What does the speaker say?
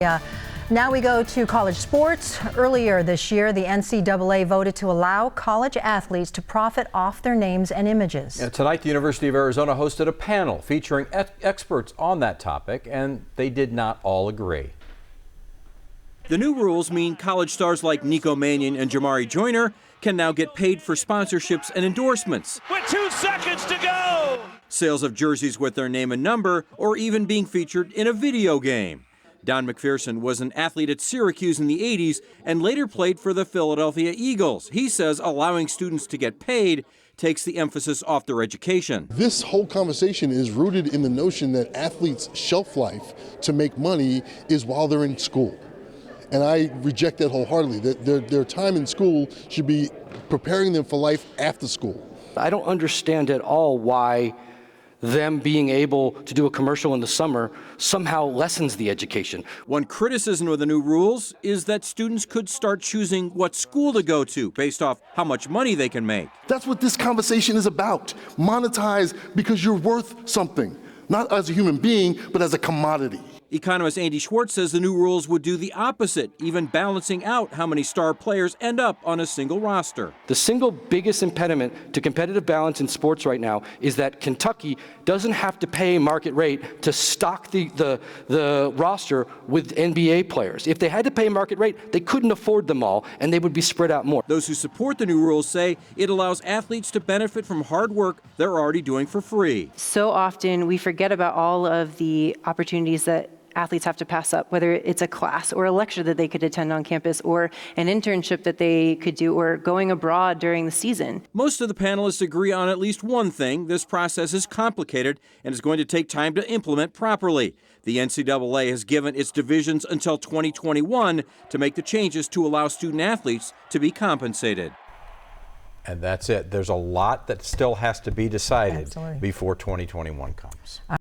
Now we go to college sports. Earlier this year, the NCAA voted to allow college athletes to profit off their names and images. Tonight, the University of Arizona hosted a panel featuring experts on that topic, and they did not all agree. The new rules mean college stars like Nico Mannion and Jamari Joyner can now get paid for sponsorships and endorsements. With 2 seconds to go! Sales of jerseys with their name and number, or even being featured in a video game. Don McPherson was an athlete at Syracuse in the 80s and later played for the Philadelphia Eagles. He says allowing students to get paid takes the emphasis off their education. This whole conversation is rooted in the notion that athletes' shelf life to make money is while they're in school. And I reject that wholeheartedly, that their time in school should be preparing them for life after school. I don't understand at all why them being able to do a commercial in the summer somehow lessens the education. One criticism of the new rules is that students could start choosing what school to go to based off how much money they can make. That's what this conversation is about. Monetize because you're worth something, not as a human being, but as a commodity. Economist Andy Schwartz says the new rules would do the opposite, even balancing out how many star players end up on a single roster. The single biggest impediment to competitive balance in sports right now is that Kentucky doesn't have to pay market rate to stock the roster with NBA players. If they had to pay market rate, they couldn't afford them all, and they would be spread out more. Those who support the new rules say it allows athletes to benefit from hard work they're already doing for free. So often we forget about all of the opportunities that athletes have to pass up, whether it's a class or a lecture that they could attend on campus or an internship that they could do or going abroad during the season. Most of the panelists agree on at least one thing. This process is complicated and is going to take time to implement properly. The NCAA has given its divisions until 2021 to make the changes to allow student athletes to be compensated. And that's it. There's a lot that still has to be decided Absolutely. before 2021 comes.